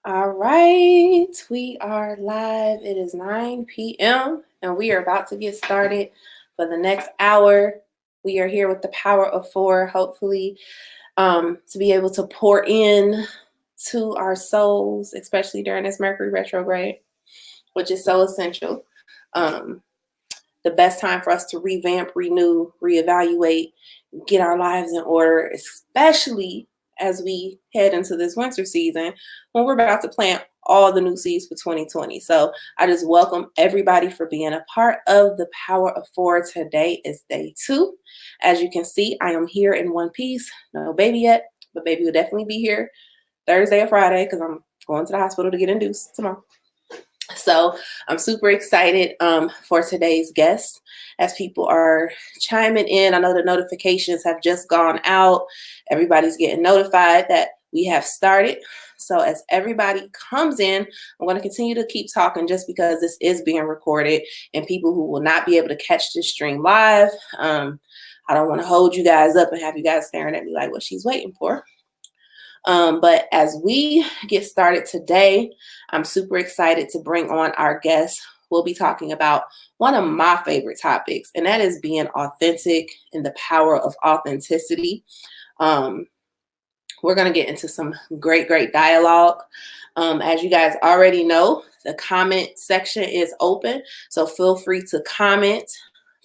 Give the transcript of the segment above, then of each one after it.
All right, we are live. It is 9 p.m. and we are about to get started for the next hour. We are here with the power of four, hopefully, to be able to pour in to our souls, especially during this Mercury retrograde, which is so essential. Um, the best time for us to revamp, renew, reevaluate, get our lives in order, especially as we head into this winter season when we're about to plant all the new seeds for 2020. So I just welcome everybody for being a part of the Power of Four. Today is day 2. As you can see, I am here in one piece. No baby yet, but baby will definitely be here Thursday or Friday because I'm going to the hospital to get induced tomorrow. So I'm super excited for today's guest as people are chiming in. I know the notifications have just gone out. Everybody's getting notified that we have started. So as everybody comes in, I'm going to continue to keep talking just because this is being recorded and people who will not be able to catch this stream live. I don't want to hold you guys up and have you guys staring at me like what she's waiting for. But as we get started today, I'm super excited to bring on our guest. We'll be talking about one of my favorite topics, and that is being authentic and the power of authenticity. We're going to get into some great dialogue. As you guys already know, the comment section is open, so feel free to comment.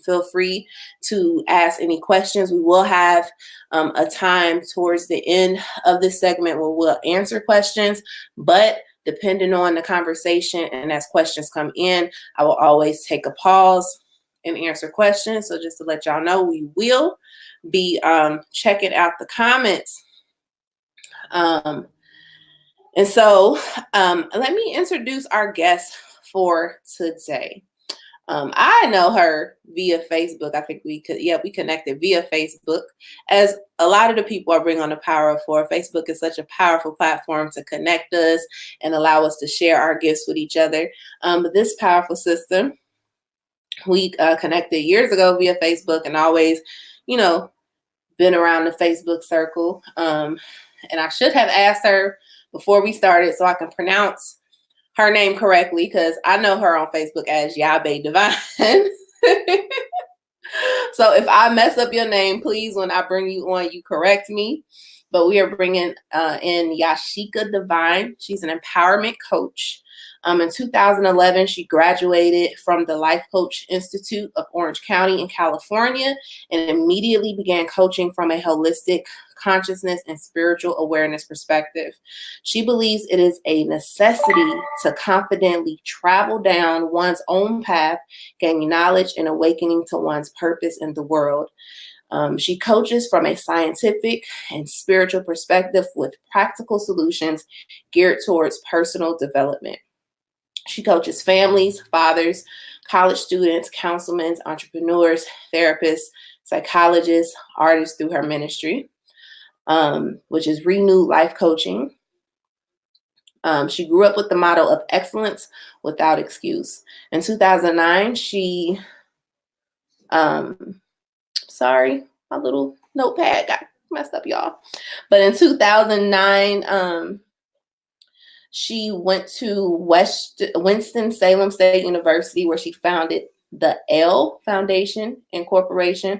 Feel free to ask any questions. We will have a time towards the end of this segment where we'll answer questions, but depending on the conversation and as questions come in, I will always take a pause and answer questions. So just to let y'all know, we will be checking out the comments. And so let me introduce our guest for today. I know her via Facebook. I think we connected via Facebook. As a lot of the people I bring on the Power of Four, Facebook is such a powerful platform to connect us and allow us to share our gifts with each other. But this powerful system, we connected years ago via Facebook and always, been around the Facebook circle. And I should have asked her before we started so I can pronounce her name correctly because I know her on Facebook as Yabe Divine. So if I mess up your name, please, when I bring you on, you correct me. But we are bringing in Yashika Divine. She's an empowerment coach. In 2011, she graduated from the Life Coach Institute of Orange County in California and immediately began coaching from a holistic consciousness and spiritual awareness perspective. She believes it is a necessity to confidently travel down one's own path, gaining knowledge and awakening to one's purpose in the world. She coaches from a scientific and spiritual perspective with practical solutions geared towards personal development. She coaches families, fathers, college students, councilmen, entrepreneurs, therapists, psychologists, artists through her ministry, which is Renewed Life Coaching. She grew up with the motto of excellence without excuse. In 2009, she, sorry, my little notepad got messed up, y'all. But in 2009, she went to Winston-Salem State University, where she founded the L Foundation Incorporation.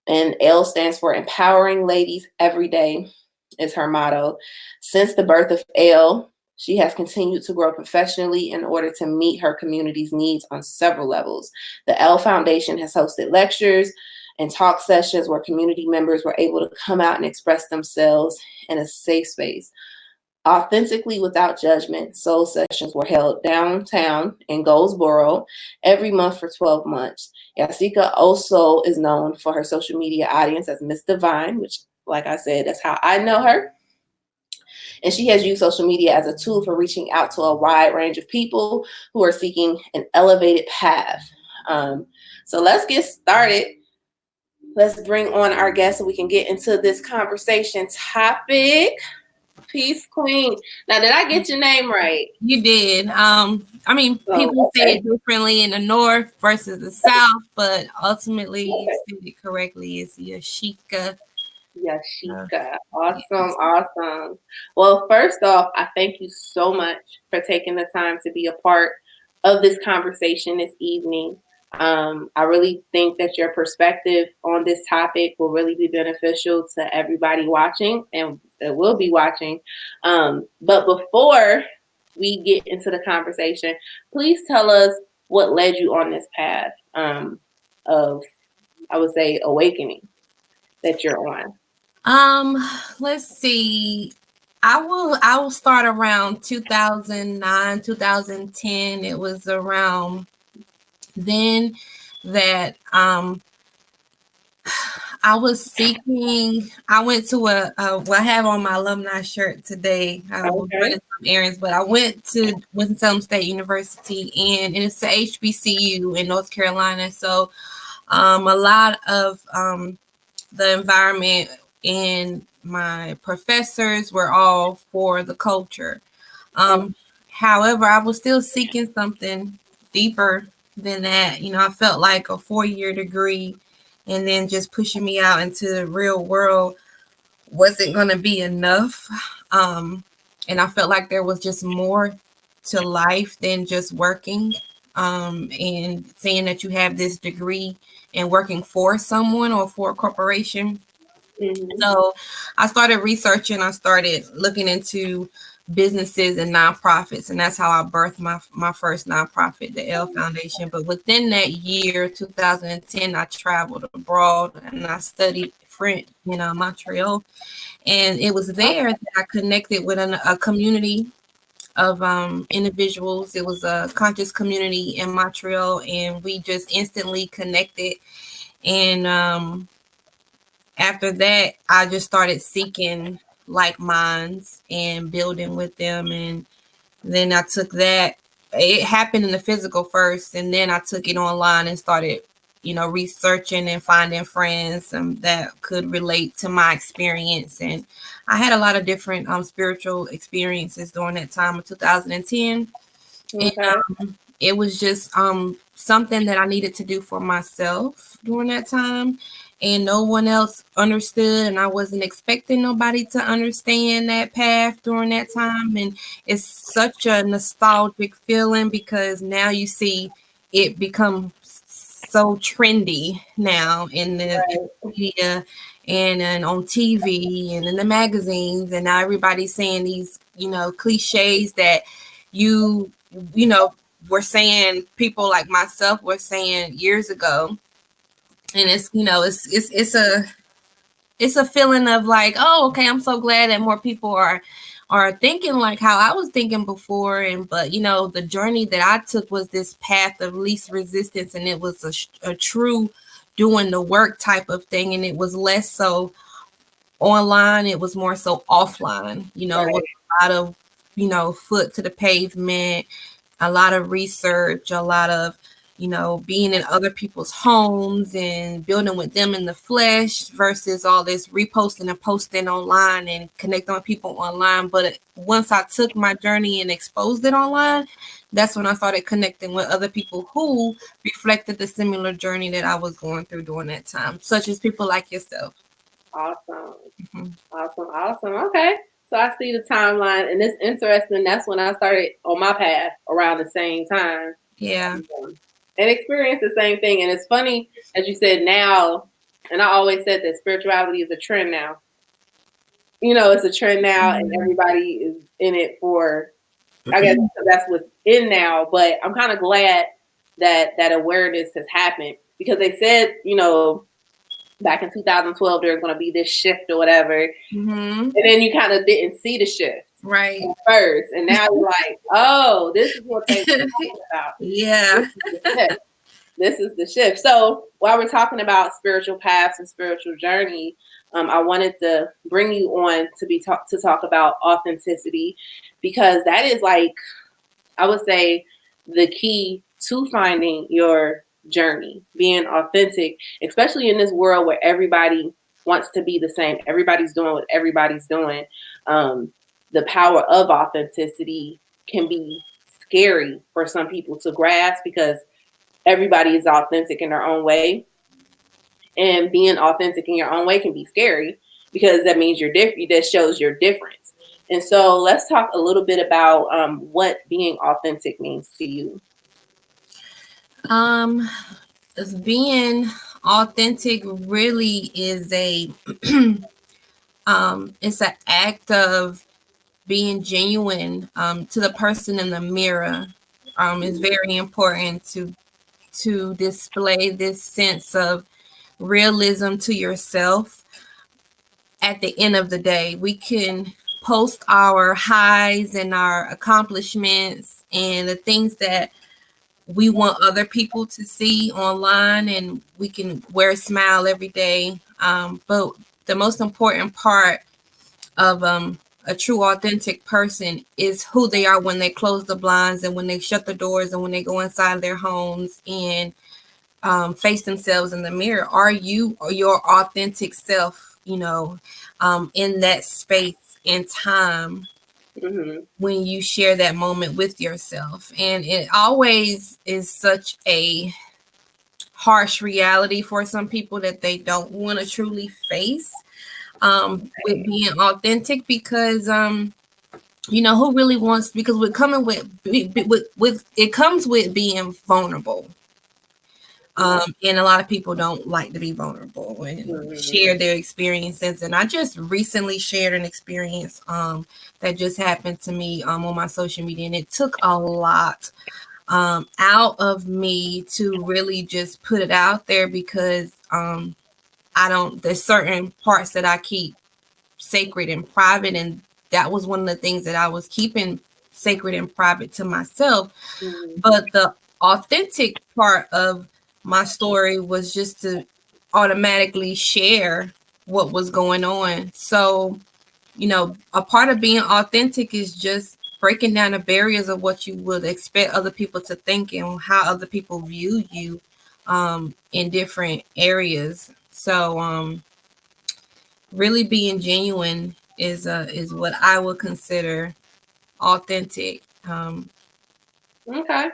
And L stands for Empowering Ladies Every Day is her motto. Since the birth of L, she has continued to grow professionally in order to meet her community's needs on several levels. The L Foundation has hosted lectures and talk sessions where community members were able to come out and express themselves in a safe space. Authentically Without Judgment soul sessions were held downtown in Goldsboro every month for 12 months. Yashika also is known for her social media audience as Miss Divine, which, like I said, that's how I know her. And she has used social media as a tool for reaching out to a wide range of people who are seeking an elevated path. So let's get started. Let's bring on our guest so we can get into this conversation topic. Peace Queen. Now, did I get your name right? You did. People say it differently in the north versus the south, but ultimately you said it correctly. It's Yashika Yashika. Awesome, awesome. Well, first off, I thank you so much for taking the time to be a part of this conversation this evening. I really think that your perspective on this topic will really be beneficial to everybody watching and that will be watching. But before we get into the conversation, please tell us what led you on this path of, I would say, awakening that you're on. Let's see. I will start around 2009, 2010. It was around then that I was seeking. I went to well, I have on my alumni shirt today. I was running some errands, but I went to Winston-Salem State University, and it's the HBCU in North Carolina. So, a lot of the environment and my professors were all for the culture. However, I was still seeking something deeper than that. You know, I felt like a 4-year degree and then just pushing me out into the real world wasn't going to be enough. And I felt like there was just more to life than just working and saying that you have this degree and working for someone or for a corporation. So I started researching. I started looking into businesses and nonprofits, and that's how I birthed my first nonprofit, the L Foundation. But within that year, 2010, I traveled abroad and I studied French in Montreal, and it was there that I connected with a community of individuals. It was a conscious community in Montreal, and we just instantly connected. And after that, I just started seeking like minds and building with them. And then I took that. It happened in the physical first, and then I took it online and started, researching and finding friends that could relate to my experience. And I had a lot of different spiritual experiences during that time of 2010. Okay. And it was just something that I needed to do for myself during that time. And no one else understood, and I wasn't expecting nobody to understand that path during that time. And it's such a nostalgic feeling because now you see it become so trendy now in the media and on TV and in the magazines, and now everybody's saying these, cliches that were saying, people like myself were saying years ago. And it's a feeling of like, oh, okay, I'm so glad that more people are thinking like how I was thinking before. But the journey that I took was this path of least resistance, and it was a true doing the work type of thing, and it was less so online, it was more so offline. It was a lot of foot to the pavement, a lot of research, a lot of being in other people's homes and building with them in the flesh versus all this reposting and posting online and connecting with people online. But once I took my journey and exposed it online, that's when I started connecting with other people who reflected the similar journey that I was going through during that time, such as people like yourself. Awesome. Awesome. Okay. So I see the timeline, and it's interesting. That's when I started on my path around the same time. Yeah. And experience the same thing. And it's funny, as you said, now, and I always said that spirituality is a trend now. It's a trend now, and everybody is in it for, I guess that's what's in now. But I'm kind of glad that awareness has happened, because they said, back in 2012, there's going to be this shift or whatever. And then you kind of didn't see the shift. Right. First. And now you're like, oh, this is what they're talking about. Yeah. This is the shift. So while we're talking about spiritual paths and spiritual journey, I wanted to bring you on to talk about authenticity, because that is, like, I would say, the key to finding your journey, being authentic, especially in this world where everybody wants to be the same. Everybody's doing what everybody's doing. The power of authenticity can be scary for some people to grasp, because everybody is authentic in their own way. And being authentic in your own way can be scary. because that means you're different. That shows your difference. And so let's talk a little bit about what being authentic means to you. As being authentic really is a it's an act of being genuine to the person in the mirror. It's very important to display this sense of realism to yourself. At the end of the day, we can post our highs and our accomplishments and the things that we want other people to see online, and we can wear a smile every day. But the most important part of a true authentic person is who they are when they close the blinds and when they shut the doors and when they go inside their homes and face themselves in the mirror. Are you your authentic self, in that space and time when you share that moment with yourself? And it always is such a harsh reality for some people that they don't want to truly face with being authentic, because who really wants, because we're coming with it comes with being vulnerable. And a lot of people don't like to be vulnerable and share their experiences. And I just recently shared an experience that just happened to me on my social media, and it took a lot out of me to really just put it out there, because there's certain parts that I keep sacred and private, and that was one of the things that I was keeping sacred and private to myself. But the authentic part of my story was just to automatically share what was going on. So, a part of being authentic is just breaking down the barriers of what you would expect other people to think and how other people view you in different areas. So really being genuine is what I would consider authentic. Okay.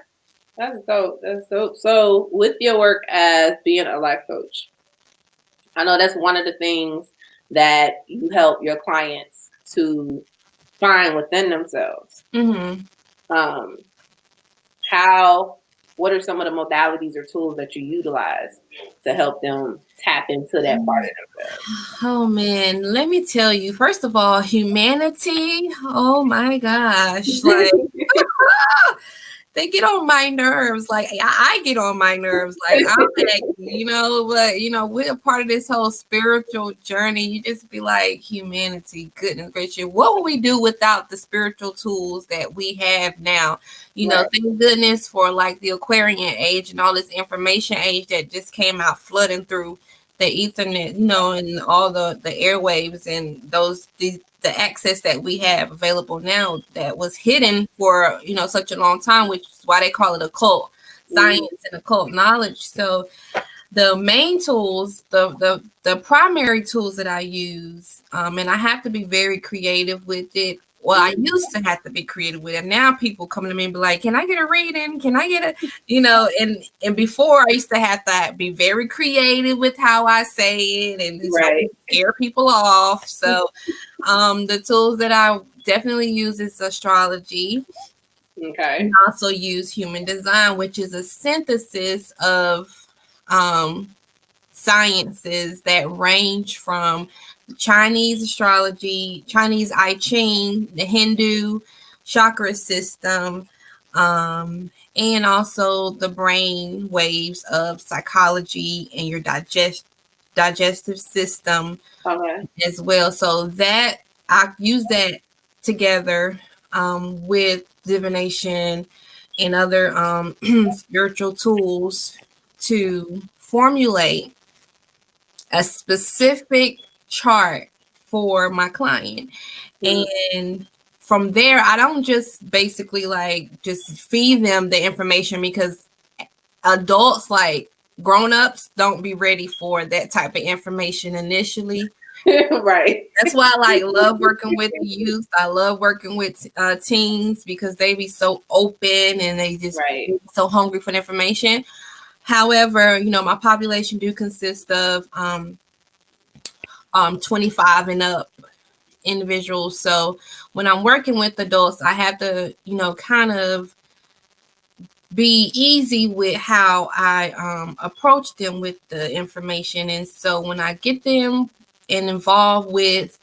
That's dope. That's dope. So with your work as being a life coach, I know that's one of the things that you help your clients to find within themselves. What are some of the modalities or tools that you utilize to help them tap into that part of themselves? Oh man, let me tell you, first of all, humanity. Oh my gosh. Like they get on my nerves. Like I get on my nerves. Like I'm but we're a part of this whole spiritual journey. You just be like, humanity, goodness gracious, what would we do without the spiritual tools that we have now? Right. Thank goodness for like the Aquarian age and all this information age that just came out flooding through the Ethernet, and all the airwaves and the access that we have available now that was hidden for such a long time, which is why they call it occult science and occult knowledge. So the main tools, the primary tools that I use, and I have to be very creative with it. Well, I used to have to be creative with it. Now people come to me and be like, can I get a reading? Can I get and before I used to have to be very creative with how I say it and just scare people off. So the tools that I definitely use is astrology. Okay. And also use human design, which is a synthesis of sciences that range from Chinese astrology, Chinese I Ching, the Hindu chakra system, and also the brain waves of psychology and your digestive system as well. So that I use that together with divination and other spiritual tools to formulate a specific chart for my client. And from there, I don't just basically just feed them the information, because adults, like grown-ups, don't be ready for that type of information initially. Right. That's why I love working with the youth. I love working with teens, because they be so open and they just so hungry for the information. However, my population do consist of 25 and up individuals. So when I'm working with adults, I have to, kind of be easy with how I approach them with the information. And so when I get them and involved with,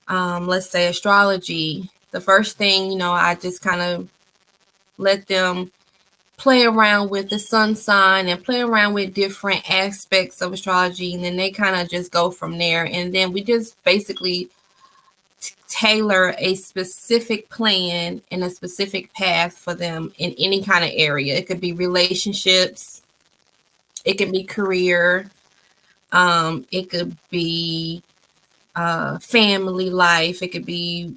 let's say, astrology, the first thing, I just kind of let them play around with the sun sign and play around with different aspects of astrology. And then they kind of just go from there. And then we just basically tailor a specific plan and a specific path for them in any kind of area. It could be relationships, it could be career, it could be family life, it could be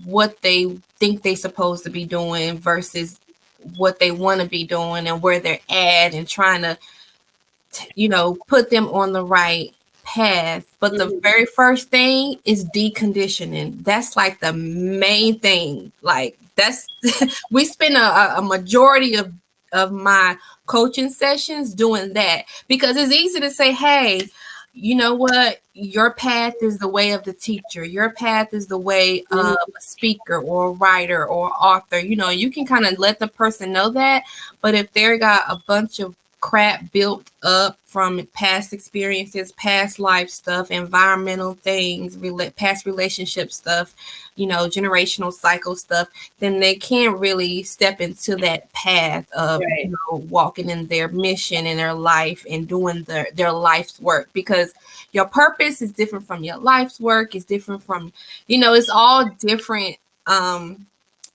what they think they're supposed to be doing versus what they want to be doing and where they're at, and trying to put them on the right path. But the very first thing is deconditioning. That's like the main thing. Like that's we spend a majority of my coaching sessions doing that, because it's easy to say, hey, you know what, your path is the way of the teacher, your path is the way of a speaker or a writer or author. You can kind of let the person know that. But if they got a bunch of crap built up from past experiences, past life stuff, environmental things, past relationship stuff, generational cycle stuff, then they can't really step into that path of walking in their mission in their life and doing their life's work. Because your purpose is different from your life's work, is different from, it's all different,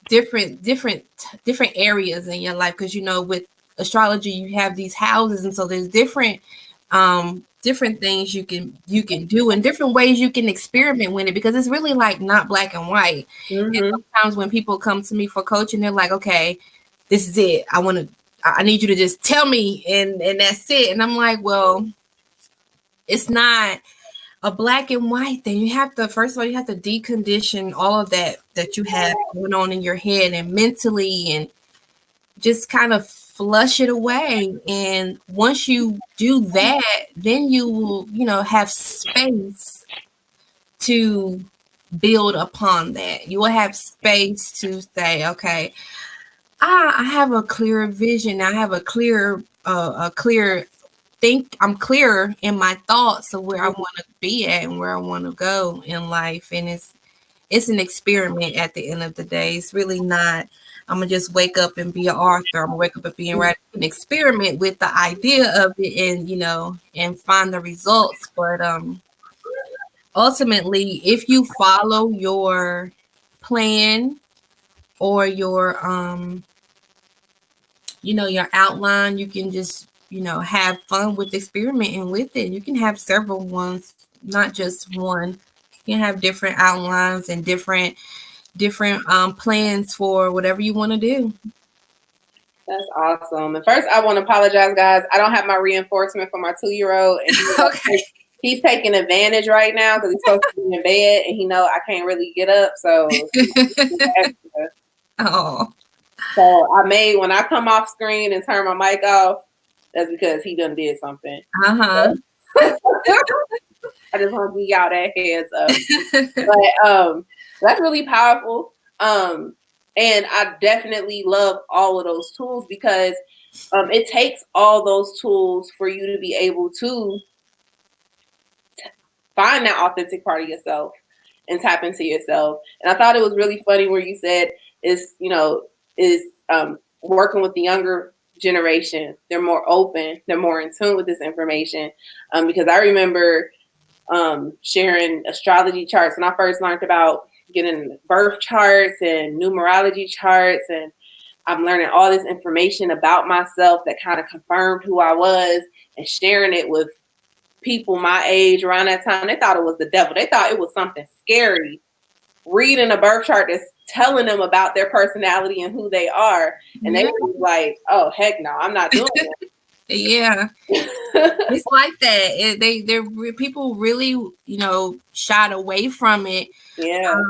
different areas in your life. Because with astrology, you have these houses, and so there's different things you can do, and different ways you can experiment with it, because it's really like not black and white. And sometimes when people come to me for coaching, they're like, okay, this is it, I need you to just tell me, and that's it. And I'm like, well, it's not a black and white thing. You have to, first of all, you have to decondition all of that you have going on in your head and mentally, and just kind of flush it away. And once you do that, then you will, have space to build upon that. You will have space to say, okay, I have a clearer vision. I have a clear I'm clearer in my thoughts of where I want to be at and where I want to go in life. And it's an experiment at the end of the day. It's really not, I'm going to just wake up and be an author. I'm going to wake up and be a writer. An experiment with the idea of it, and, and find the results. But ultimately, if you follow your plan or your, your outline, you can just, have fun with experimenting with it. You can have several ones, not just one. You can have different outlines and different plans for whatever you want to do. That's awesome. And first, I want to apologize, guys. I don't have my reinforcement for my 2-year-old, and he's taking advantage right now because he's supposed to be in bed, and he know I can't really get up. So, so I may, when I come off screen and turn my mic off, that's because he done did something. I just want to give y'all that heads up. But that's really powerful. And I definitely love all of those tools, because it takes all those tools for you to be able to find that authentic part of yourself and tap into yourself. And I thought it was really funny where you said is working with the younger generation. They're more open. They're more in tune with this information. Because I remember sharing astrology charts when I first learned about getting birth charts and numerology charts, and I'm learning all this information about myself that kind of confirmed who I was, and sharing it with people my age around that time. They thought it was the devil. They thought it was something scary, reading a birth chart that's telling them about their personality and who they are. And they were like, oh, heck no, I'm not doing it. Yeah, it's like that. People really, shied away from it. Yeah,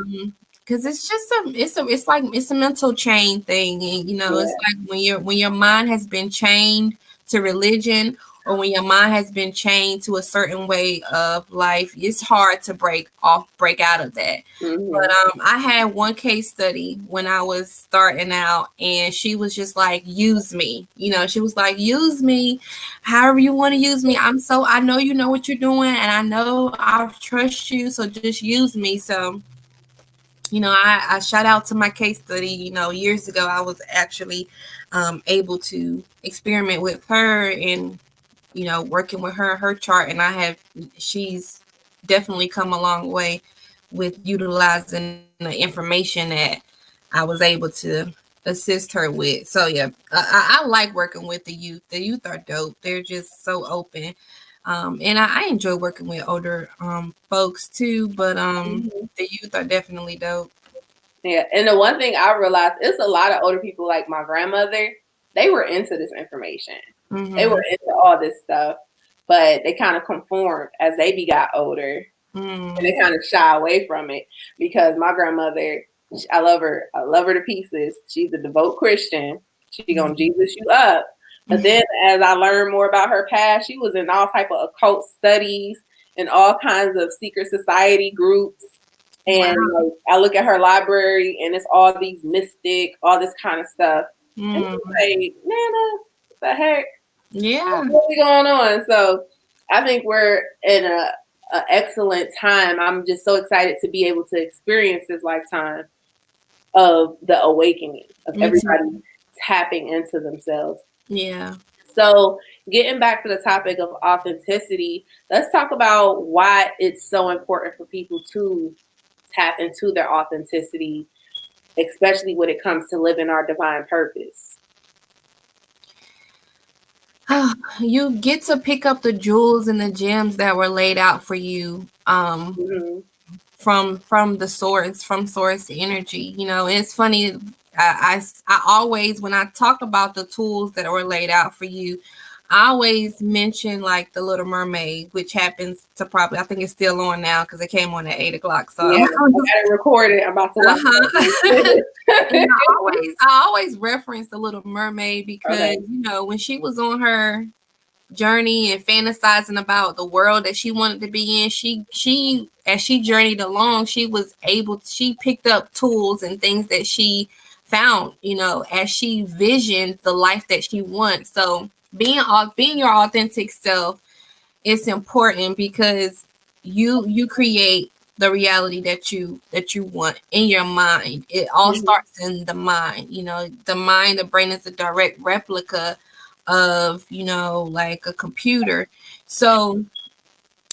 because it's just it's a mental chain thing, and it's like when your mind has been chained to religion, or when your mind has been chained to a certain way of life, it's hard to break out of that. Mm-hmm. But I had one case study when I was starting out, and she was just like, use me. She was like, use me however you want to use me. I know you know what you're doing, and I know I trust you, so just use me. So I shout out to my case study. Years ago, I was actually able to experiment with her and, working with her chart. And she's definitely come a long way with utilizing the information that I was able to assist her with. So, yeah, I like working with the youth. The youth are dope. They're just so open. And I enjoy working with older folks too, but the youth are definitely dope. Yeah, and the one thing I realized is a lot of older people, like my grandmother, they were into this information. Mm-hmm. They were into all this stuff, but they kind of conformed as they got older, and they kind of shy away from it because my grandmother, I love her to pieces. She's a devout Christian. She gonna Jesus you up. But then as I learned more about her past, she was in all type of occult studies and all kinds of secret society groups. And Wow. I look at her library and it's all these mystic, all this kind of stuff. And I'm like, Nana, what the heck? Yeah. What's going on? So I think we're in a excellent time. I'm just so excited to be able to experience this lifetime of the awakening of everybody tapping into themselves. Yeah. So getting back to the topic of authenticity, let's talk about why it's so important for people to tap into their authenticity, especially when it comes to living our divine purpose. You get to pick up the jewels and the gems that were laid out for you from the source, from source energy. It's funny. I always, when I talk about the tools that were laid out for you, I always mention like the Little Mermaid, which happens to I think it's still on now because it came on at 8:00. So yeah, I got it recorded. I'm about to watch I always reference the Little Mermaid because when she was on her journey and fantasizing about the world that she wanted to be in, she as she journeyed along, she picked up tools and things that she found, as she visioned the life that she wants. So being your authentic self is important because you create the reality that you want in your mind. It all starts in the mind. The brain is a direct replica of like a computer. So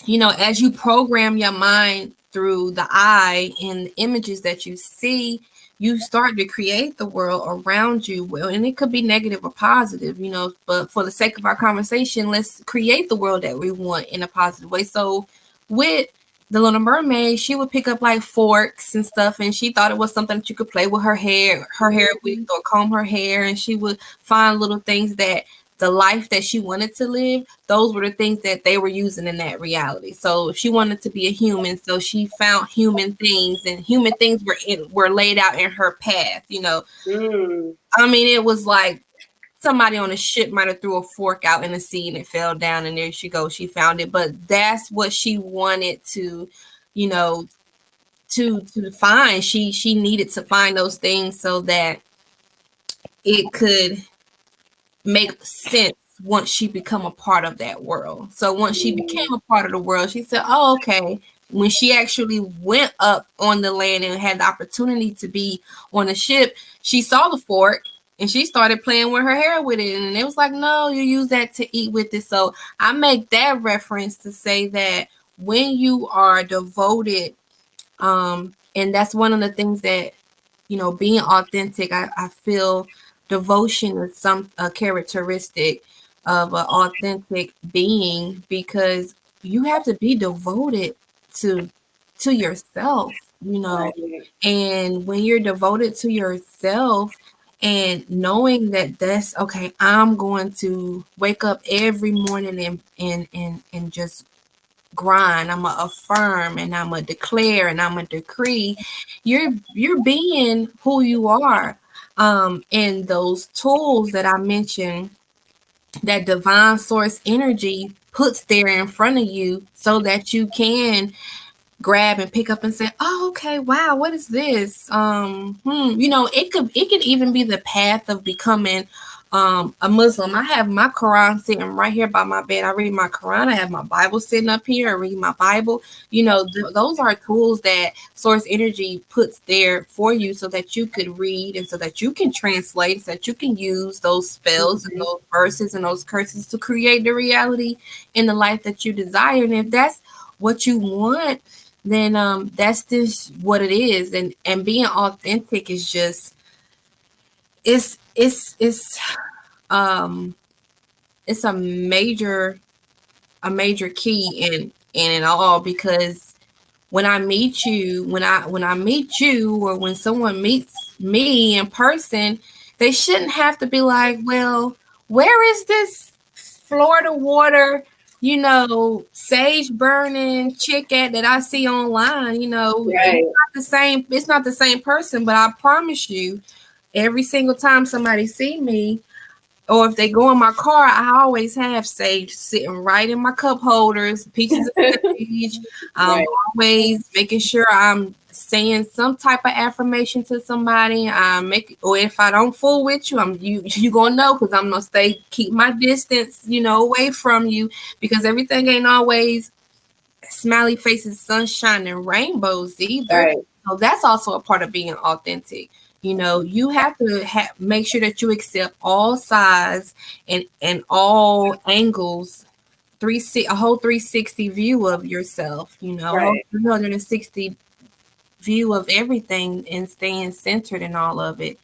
as you program your mind through the eye and the images that you see, you start to create the world around you. Well, and it could be negative or positive, but for the sake of our conversation, let's create the world that we want in a positive way. So with the Little Mermaid, she would pick up like forks and stuff, and she thought it was something that you could play with her hair with, or comb her hair, and she would find little things that the life that she wanted to live, those were the things that they were using in that reality. So she wanted to be a human, so she found human things, and human things were laid out in her path. I mean, it was like somebody on a ship might have threw a fork out in the sea and it fell down, and there she goes. She found it, but that's what she wanted to, to find. She needed to find those things so that it could make sense once she become a part of that world. So once she became a part of the world, she said, oh, okay. When she actually went up on the land and had the opportunity to be on the ship, she saw the fork and she started playing with her hair with it. And it was like, no, you use that to eat with it. So I make that reference to say that when you are devoted, and that's one of the things that, being authentic, I feel devotion is a characteristic of an authentic being, because you have to be devoted to yourself, and when you're devoted to yourself and knowing that that's okay, I'm going to wake up every morning and just grind, I'm gonna affirm and I'm gonna declare and I'm gonna decree, you're being who you are. And those tools that I mentioned that divine source energy puts there in front of you so that you can grab and pick up and say, oh, okay, wow, what is this? It could even be the path of becoming a Muslim. I have my Quran sitting right here by my bed. I read my Quran. I have my Bible sitting up here. I read my Bible. Those are tools that source energy puts there for you so that you could read and so that you can translate, so that you can use those spells and those verses and those curses to create the reality in the life that you desire. And if that's what you want, then that's just what it is. And being authentic is just um it's a major key in it all, because when I meet you, when I meet you, or when someone meets me in person, they shouldn't have to be like, well, where is this Florida water, sage burning chick at that I see online? Right. It's not the same person, but I promise you, every single time somebody see me, or if they go in my car, I always have sage sitting right in my cup holders, pieces of sage. I'm always making sure I'm saying some type of affirmation to somebody. Or if I don't fool with you, you gonna know, because I'm gonna keep my distance, away from you, because everything ain't always smiley faces, sunshine, and rainbows either. Right. So that's also a part of being authentic. You have to make sure that you accept all sides and all angles, a whole 360 view of yourself, a whole 360 view of everything, and staying centered in all of it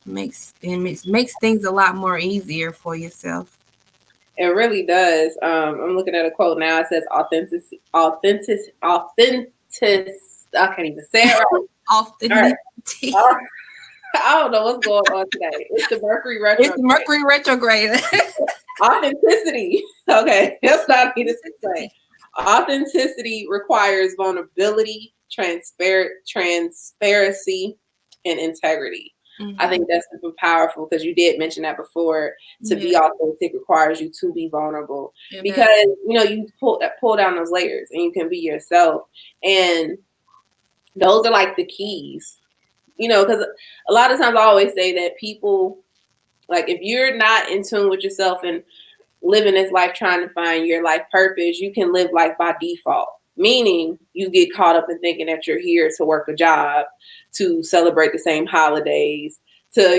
makes things a lot more easier for yourself. It really does. I'm looking at a quote now. It says authentic. I can't even say it right. Authenticity. I don't know what's going on today. It's the Mercury retrograde. It's Mercury retrograde. Authenticity. Okay, that's what I need to say. Authenticity requires vulnerability, transparency, and integrity. I think that's super powerful, because you did mention that before. To be authentic requires you to be vulnerable, because you pull down those layers and you can be yourself, and those are like the keys. Because a lot of times I always say that people, like, if you're not in tune with yourself and living this life trying to find your life purpose, you can live life by default. Meaning you get caught up in thinking that you're here to work a job, to celebrate the same holidays, to,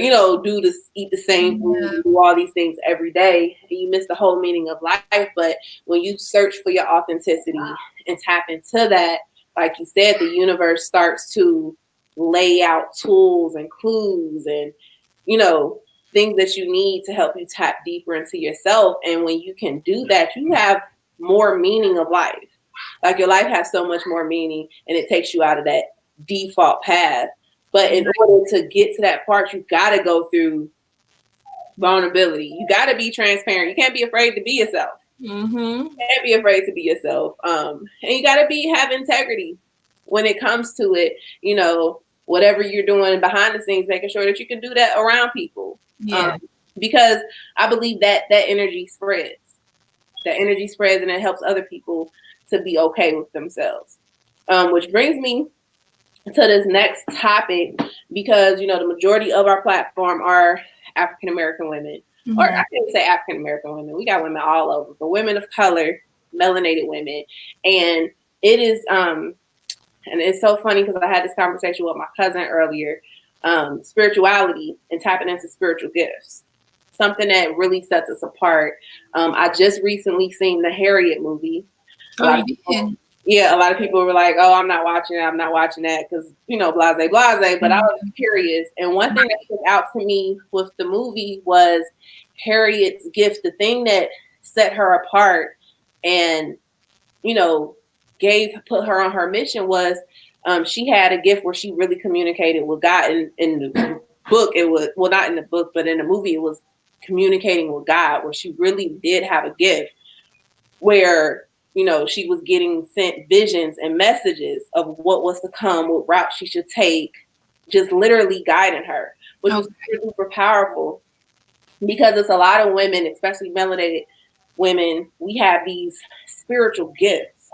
eat the same food, do all these things every day, and you miss the whole meaning of life. But when you search for your authenticity and tap into that, like you said, the universe starts to lay out tools and clues and, things that you need to help you tap deeper into yourself. And when you can do that, you have more meaning of life. Like, your life has so much more meaning, and it takes you out of that default path. But in order to get to that part, you got to go through vulnerability. You got to be transparent. You can't be afraid to be yourself. Mm-hmm. You can't be afraid to be yourself. And you got to have integrity when it comes to it. Whatever you're doing behind the scenes, making sure that you can do that around people. Yeah. Because I believe that energy spreads. That energy spreads, and it helps other people to be okay with themselves. Which brings me to this next topic, because the majority of our platform are African American women. Mm-hmm. Or I can't say African American women. We got women all over, but women of color, melanated women. And it is and it's so funny, because I had this conversation with my cousin earlier. Spirituality and tapping into spiritual gifts, something that really sets us apart. I just recently seen the Harriet movie. A lot of people were like, "Oh, I'm not watching that because blase." But I was curious, and one thing that stood out to me with the movie was Harriet's gift. The thing that set her apart and put her on her mission was she had a gift where she really communicated with God. In the book, it was, well, not in the book, but in the movie, it was communicating with God, where she really did have a gift where, she was getting sent visions and messages of what was to come, what route she should take, just literally guiding her, which was super powerful. because it's a lot of women, especially melanated women, we have these spiritual gifts.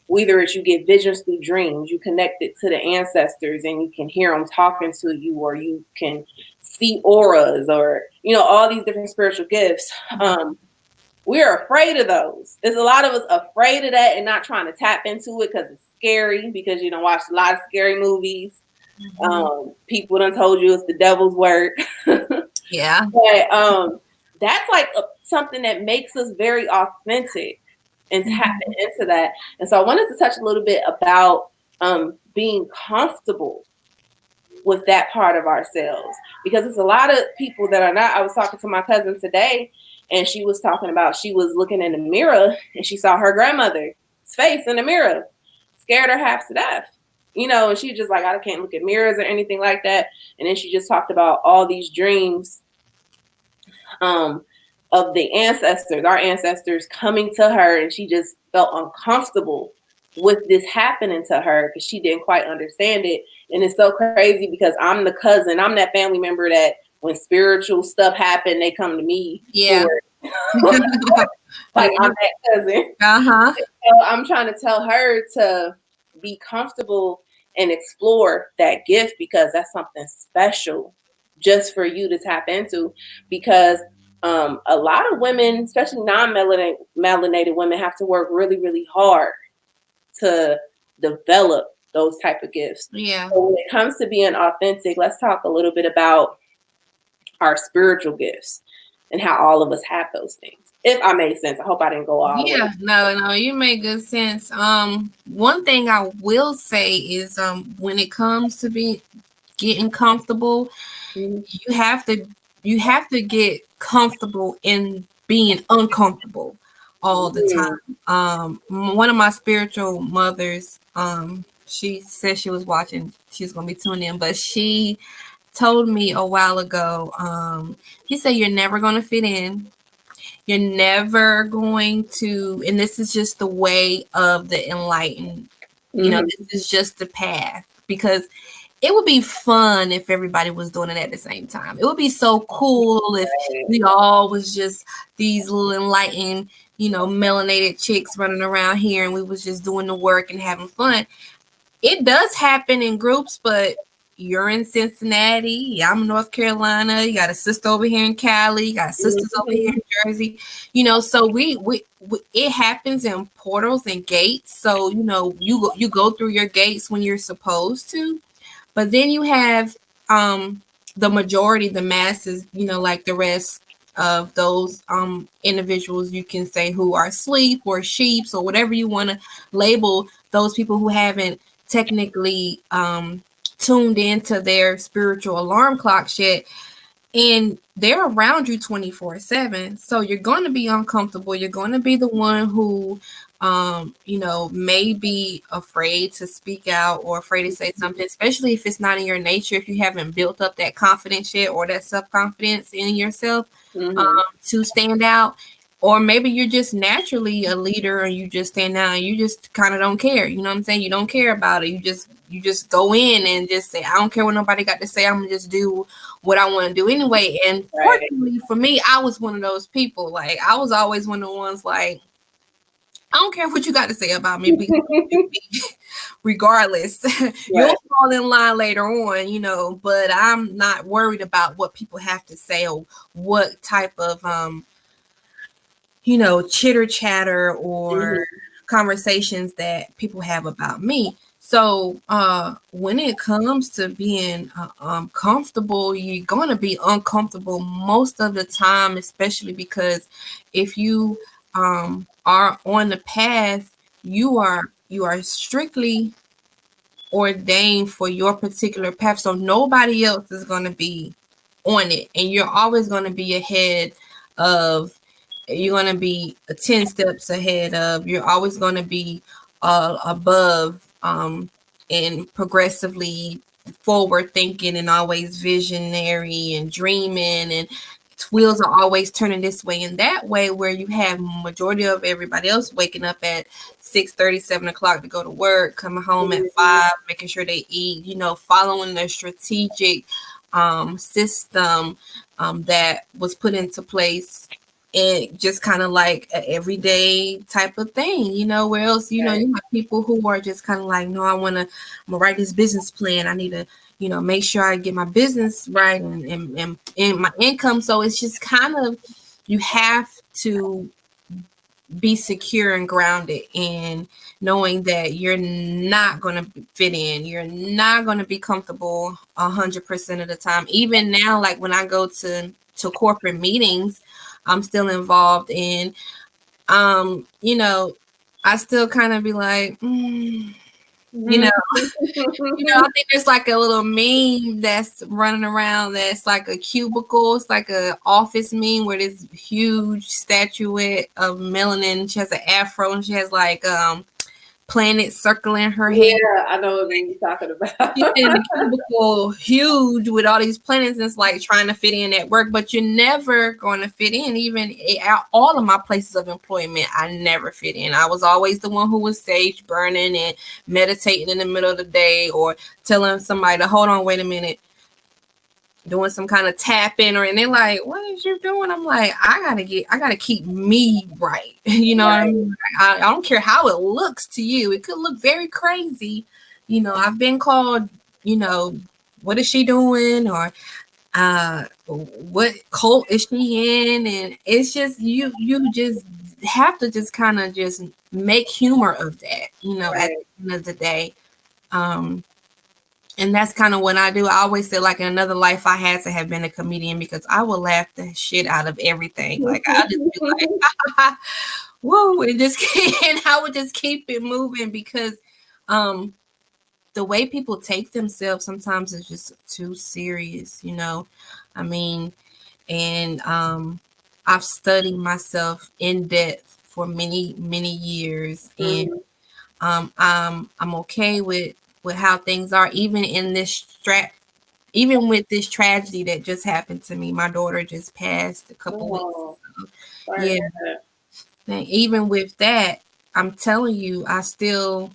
Whether it's you get visions through dreams, you connect it to the ancestors and you can hear them talking to you, or you can see auras, or, you know, all these different spiritual gifts. We're afraid of those. There's a lot of us afraid of that and not trying to tap into it because it's scary, because you don't watch a lot of scary movies. People done told you it's the devil's work. Yeah. But that's like something that makes us very authentic and tapping into that. And so I wanted to touch a little bit about being comfortable with that part of ourselves, because there's a lot of people that are not. I was talking to my cousin today, and she was talking about, she was looking in the mirror and she saw her grandmother's face in the mirror, scared her half to death, you know, and she just like, I can't look at mirrors or anything like that. And then she just talked about all these dreams of the ancestors, our ancestors coming to her, and she just felt uncomfortable with this happening to her because she didn't quite understand it. And it's so crazy because I'm the cousin, I'm that family member that when spiritual stuff happen, they come to me. Yeah. Like I'm that cousin. So I'm trying to tell her to be comfortable and explore that gift, because that's something special just for you to tap into. Because a lot of women, especially non-melanated women, have to work really, really hard to develop those type of gifts. Yeah. So when it comes to being authentic, let's talk a little bit about our spiritual gifts and how all of us have those things. If I made sense, I hope I didn't go all the way. No, you made good sense. One thing I will say is when it comes to getting comfortable, you have to get comfortable in being uncomfortable all the time. One of my spiritual mothers, she said she was watching, she's gonna be tuning in, but she told me a while ago, she said, you're never gonna fit in. You're never going to, and this is just the way of the enlightened, you know, this is just the path, because it would be fun if everybody was doing it at the same time. It would be so cool if we all was just these little enlightened, you know, melanated chicks running around here and we was just doing the work and having fun. It does happen in groups, but you're in Cincinnati, I'm in North Carolina, you got a sister over here in Cali, you got sisters over here in Jersey, you know, so we it happens in portals and gates. So, you know, you go through your gates when you're supposed to, but then you have the majority, the masses, you know, like the rest of those individuals, you can say, who are asleep or sheeps or whatever you want to label those people who haven't technically tuned into their spiritual alarm clock yet, and they're around you 24/7. So you're going to be uncomfortable. You're going to be the one who you know, may be afraid to speak out or afraid to say something, especially if it's not in your nature, if you haven't built up that confidence yet or that self-confidence in yourself to stand out. Or maybe you're just naturally a leader and you just stand out and you just kind of don't care. You know what I'm saying? You don't care about it. You just go in and just say, I don't care what nobody got to say. I'm gonna just do what I want to do anyway. And fortunately for me, I was one of those people. Like, I was always one of the ones like, I don't care what you got to say about me, regardless. You'll fall in line later on, you know, but I'm not worried about what people have to say or what type of you know, chitter chatter or conversations that people have about me. So when it comes to being comfortable, you're going to be uncomfortable most of the time, especially because if you are on the path, you are strictly ordained for your particular path. So nobody else is going to be on it, and you're always going to be ahead of. You're going to be 10 steps ahead of. You're always going to be above and progressively forward thinking and always visionary and dreaming, and wheels are always turning this way and that way, where you have majority of everybody else waking up at 6:30, 7 o'clock to go to work, coming home at 5, making sure they eat, you know, following their strategic system that was put into place. And just kind of like an everyday type of thing, where else, you have people who are just kind of like, no, I'm gonna write this business plan. I need to, make sure I get my business right and my income. So it's just kind of, you have to be secure and grounded in knowing that you're not going to fit in. You're not going to be comfortable 100% of the time. Even now, like when I go to corporate meetings, I'm still involved in, I still kind of be like, I think there's like a little meme that's running around that's like a cubicle. It's like a office meme where this huge statuette of melanin. She has an afro and she has like planets circling her head. Yeah, I know what you're talking about. She's in the cubicle, huge with all these planets, and it's like trying to fit in at work, but you're never going to fit in. Even at all of my places of employment, I never fit in. I was always the one who was sage burning and meditating in the middle of the day, or telling somebody to hold on, wait a minute, doing some kind of tapping, and they're like, what is you doing? I'm like, I gotta keep me right. What I mean? I don't care how it looks to you. It could look very crazy. I've been called, what is she doing? Or what cult is she in? And it's just, you just have to just kind of just make humor of that, at the end of the day. And that's kind of what I do. I always say, like, in another life, I had to have been a comedian because I would laugh the shit out of everything. Like, I just be like, woo, and I would just keep it moving because the way people take themselves sometimes is just too serious, I mean, and I've studied myself in depth for many, many years, and I'm okay with how things are, even in this even with this tragedy that just happened to me. My daughter just passed a couple weeks ago. Yeah. And even with that, I'm telling you, I still,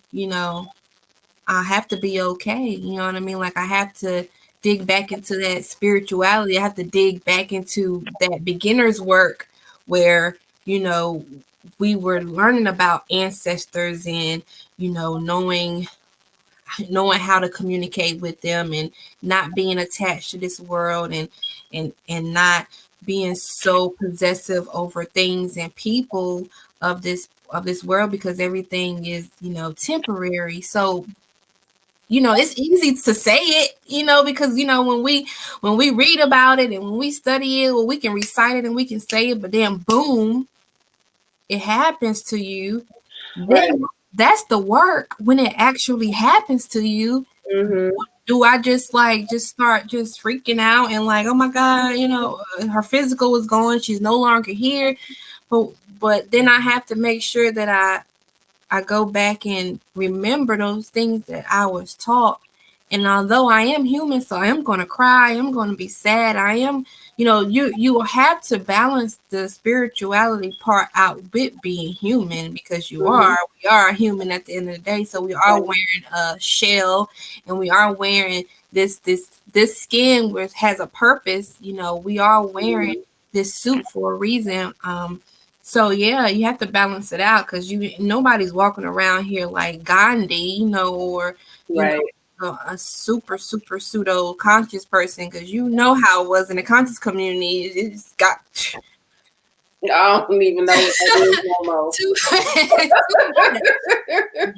I have to be okay. You know what I mean? Like, I have to dig back into that spirituality. I have to dig back into that beginner's work where, we were learning about ancestors and, knowing how to communicate with them and not being attached to this world and not being so possessive over things and people of this world, because everything is, temporary. So, it's easy to say it, because, when we read about it and when we study it, well, we can recite it and we can say it, but then boom, it happens to you. Then that's the work. When it actually happens to you, do I just start freaking out and like, oh my God, her physical is gone, she's no longer here. But then I have to make sure that I go back and remember those things that I was taught. And although I am human, so I am going to cry, I am going to be sad, I am, you have to balance the spirituality part out with being human, because we are human at the end of the day. So we are wearing a shell, and we are wearing this skin which has a purpose. We are wearing this suit for a reason. So yeah, you have to balance it out, because nobody's walking around here like Gandhi, or a super pseudo conscious person, because how it was in the conscious community. It's got, I don't even know what that is no more.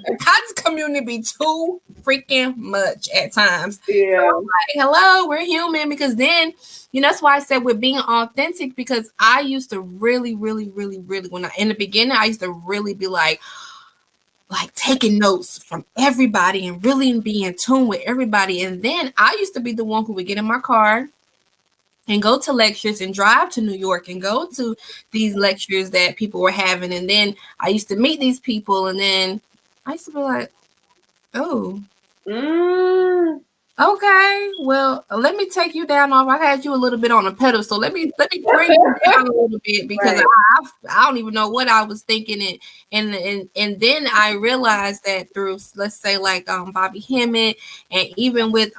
The conscious community be too freaking much at times. Yeah. So I'm like, hello, we're human. Because then, that's why I said we're being authentic, because I used to really, really, really, really, in the beginning, I used to really be like taking notes from everybody and really be in tune with everybody. And then I used to be the one who would get in my car and go to lectures and drive to New York and go to these lectures that people were having. And then I used to meet these people, and then I used to be like, oh, okay, well, let me take you down off. I had you a little bit on a pedestal. Let me bring you down a little bit, because I don't even know what I was thinking. And then I realized that through, let's say, like Bobby Hemmett, and even with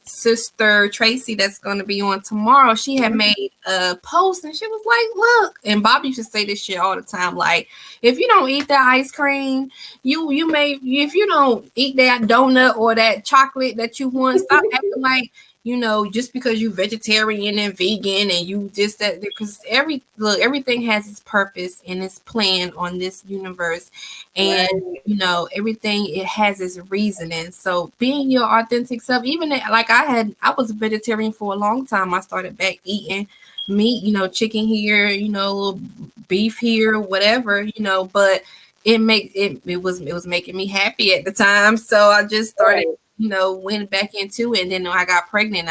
sister Tracy that's going to be on tomorrow, she had made a post and she was like, look, and Bobby used to say this shit all the time, like, if you don't eat that ice cream, you may, if you don't eat that donut or that chocolate that you want, stop acting like, you know, just because you vegetarian and vegan and you just that, because everything has its purpose and its plan on this universe, and you know, everything, it has its reasoning. So being your authentic self, even like I was a vegetarian for a long time. I started back eating meat, you know, chicken here, you know, beef here, whatever, you know, but it was making me happy at the time. So I just started, you know, went back into it. And then when I got pregnant,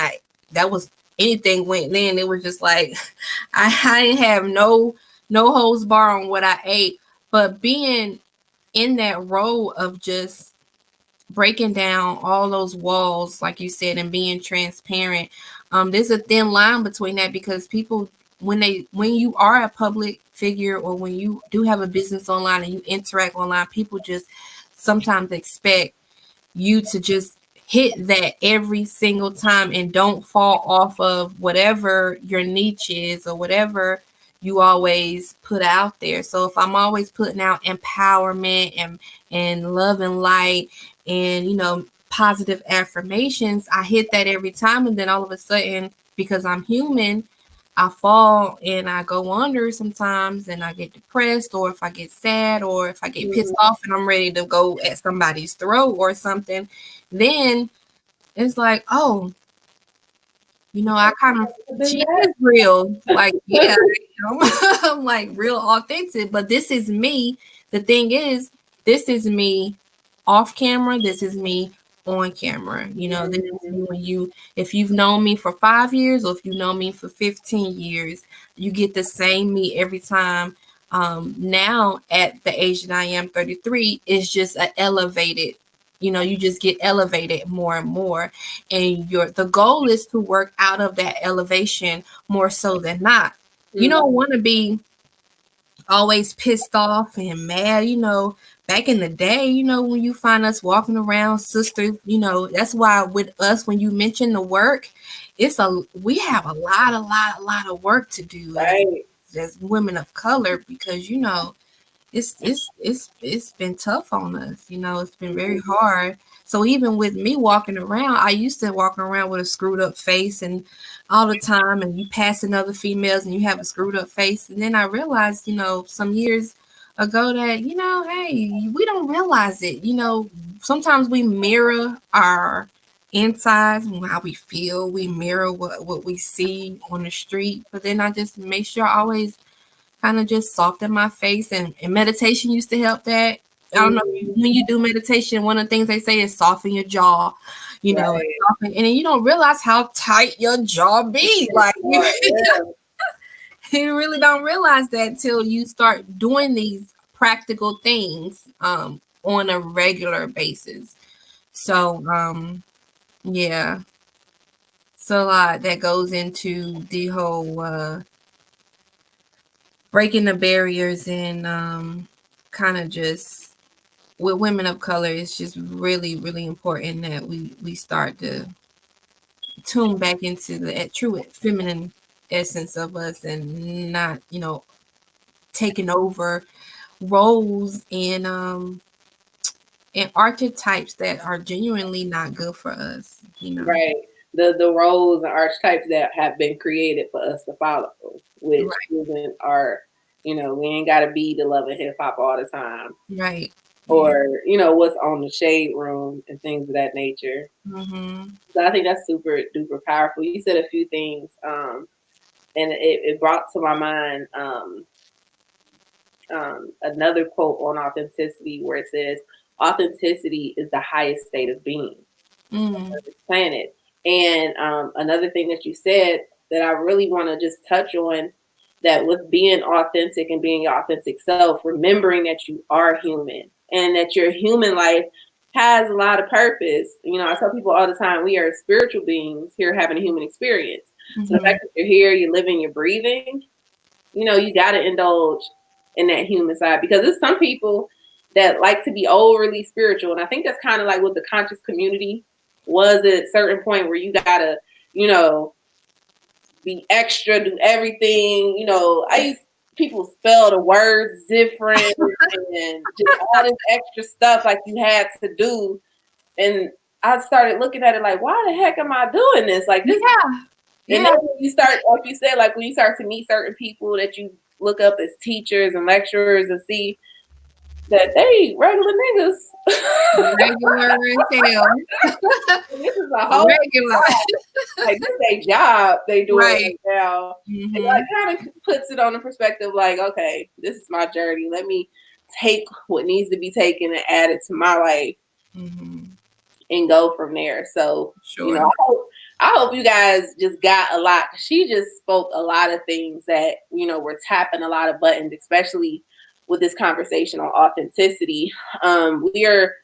that was, anything went then. It was just like I didn't have no holds bar on what I ate. But being in that role of just breaking down all those walls, like you said, and being transparent, there's a thin line between that, because people, when you are a public figure, or when you do have a business online and you interact online, people just sometimes expect you to just hit that every single time and don't fall off of whatever your niche is or whatever you always put out there. So if I'm always putting out empowerment and love and light and, you know, positive affirmations, I hit that every time, and then all of a sudden, because I'm human, I fall and I go under sometimes, and I get depressed, or if I get sad, or if I get pissed off and I'm ready to go at somebody's throat or something, then it's like, oh, you know, I kind of, she is real. Like, yeah, I'm like real authentic, but this is me. The thing is, this is me off camera. This is me on camera. You know, this is me when if you've known me for 5 years, or if you know me for 15 years, you get the same me every time. Now at the age that I am, 33, it's just an elevated, you know, you just get elevated more and more, and the goal is to work out of that elevation more so than not. You don't want to be always pissed off and mad. You know, back in the day, you know, when you find us walking around, sisters, you know, that's why with us, when you mention the work, we have a lot of work to do as women of color, because, you know, it's been tough on us. You know, it's been very hard. So even with me walking around, I used to walk around with a screwed up face and all the time, and you passing other females and you have a screwed up face. And then I realized, you know, some years ago that, you know, hey, we don't realize it. You know, sometimes we mirror our insides and how we feel. We mirror what we see on the street. But then I just make sure I always kind of just soften my face, and meditation used to help that. I don't know, when you do meditation, one of the things they say is soften your jaw, you know, and then you don't realize how tight your jaw be. Like you really don't realize that till you start doing these practical things on a regular basis. So yeah. So that goes into the whole breaking the barriers, and kind of just with women of color, it's just really, really important that we start to tune back into the true feminine essence of us, and not, you know, taking over roles and archetypes that are genuinely not good for us, you know. Right. The roles and archetypes that have been created for us to follow, which isn't our, you know, we ain't gotta be the love of hip hop all the time. Right. Or, you know, what's on the shade room and things of that nature. So I think that's super duper powerful. You said a few things, and it brought to my mind another quote on authenticity, where it says, authenticity is the highest state of being on this planet. And another thing that you said that I really want to just touch on, that with being authentic and being your authentic self, remembering that you are human and that your human life has a lot of purpose. You know, I tell people all the time, we are spiritual beings here having a human experience. So the fact that you're here, you're living, you're breathing, you know, you got to indulge in that human side, because there's some people that like to be overly spiritual. And I think that's kind of like what the conscious community Was it a certain point where you gotta, you know, be extra, do everything? You know, people spell the words different and just all this extra stuff like you had to do. And I started looking at it like, why the heck am I doing this? Like this. Yeah. And then when you start, like you said, like when you start to meet certain people that you look up as teachers and lecturers and see that they regular niggas. Regular as hell. This is a whole regular. Like this is a job they do Right. it now. Mm-hmm. And like kind of puts it on the perspective like, okay, this is my journey. Let me take what needs to be taken and add it to my life and go from there. So you know, I hope you guys just got a lot. She just spoke a lot of things that, you know, we're tapping a lot of buttons, especially with this conversation on authenticity. We are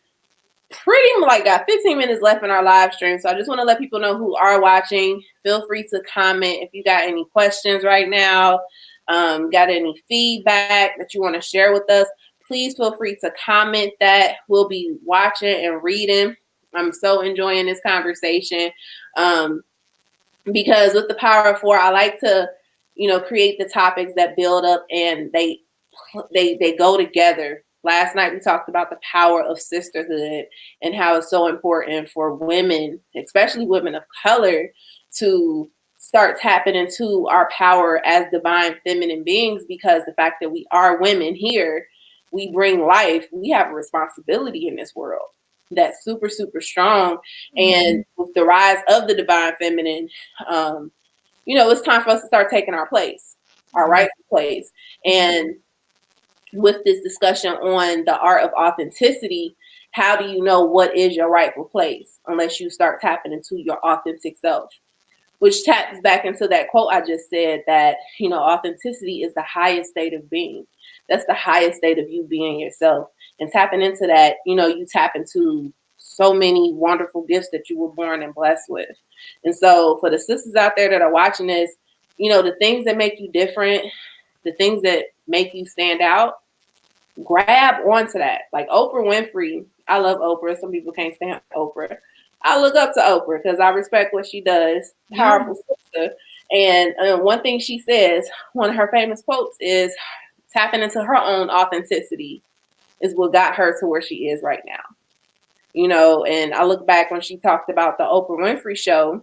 pretty like got 15 minutes left in our live stream. So I just want to let people know who are watching. Feel free to comment if you got any questions right now, got any feedback that you want to share with us. Please feel free to comment that. We'll be watching and reading. I'm so enjoying this conversation because with the Power of Four, I like to, you know, create the topics that build up and they go together. Last night we talked about the power of sisterhood and how it's so important for women, especially women of color, to start tapping into our power as divine feminine beings, because the fact that we are women here, we bring life, we have a responsibility in this world that's super, super strong. And with the rise of the divine feminine, you know, it's time for us to start taking our place, our rightful place. And with this discussion on the art of authenticity, how do you know what is your rightful place unless you start tapping into your authentic self? Which taps back into that quote I just said that, you know, authenticity is the highest state of being. That's the highest state of you being yourself. And tapping into that, you know, you tap into so many wonderful gifts that you were born and blessed with. And so for the sisters out there that are watching this, you know, the things that make you different, the things that make you stand out, grab onto that. Like Oprah Winfrey, I love Oprah. Some people can't stand Oprah. I look up to Oprah because I respect what she does. Powerful sister. And one thing she says, one of her famous quotes is, tapping into her own authenticity is what got her to where she is right now. You know, and I look back when she talked about the Oprah Winfrey show,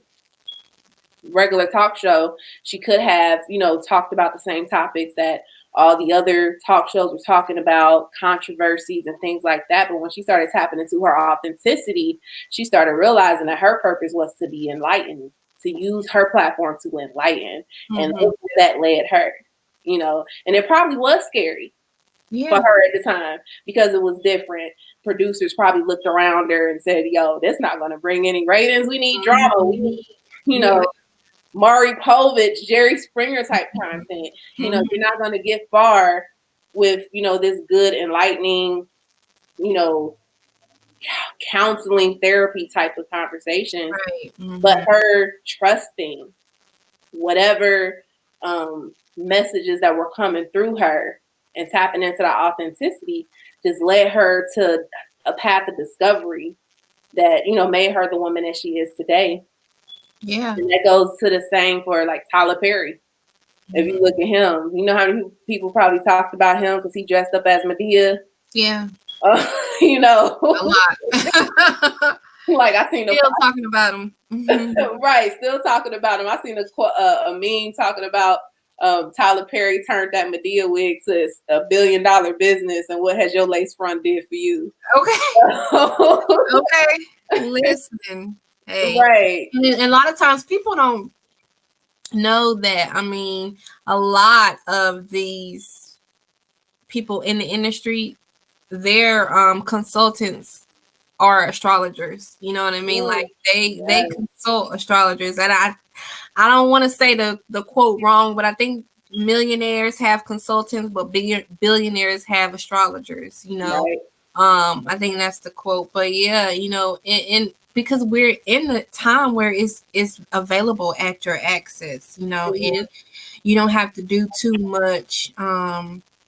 regular talk show, she could have, you know, talked about the same topics that all the other talk shows were talking about, controversies and things like that. But when she started tapping into her authenticity, she started realizing that her purpose was to be enlightened, to use her platform to enlighten. And that led her, you know, and it probably was scary for her at the time because it was different. Producers probably looked around her and said, yo, that's not going to bring any ratings. We need drama. We need, you know, Maury Povich, Jerry Springer type content. You know, you're not going to get far with, you know, this good, enlightening, you know, counseling, therapy type of conversation. But her trusting whatever messages that were coming through her and tapping into that authenticity just led her to a path of discovery that, you know, made her the woman that she is today. Yeah. And that goes to the same for like Tyler Perry. If you look at him, you know how many people probably talked about him because he dressed up as Madea. Yeah. You know, a lot. Like I seen still talking about him. Right, still talking about him. I seen a meme talking about Tyler Perry turned that Madea wig to $1 billion business, and what has your lace front did for you? Okay. Okay. Listen. Hey. Right. And a lot of times people don't know that. I mean, a lot of these people in the industry, their consultants are astrologers. You know what I mean? Like they consult astrologers. And I don't want to say the quote wrong, but I think millionaires have consultants, but billionaires have astrologers, you know. Right. I think that's the quote. But yeah, you know, and because we're in the time where it's available at your access, you know, and you don't have to do too much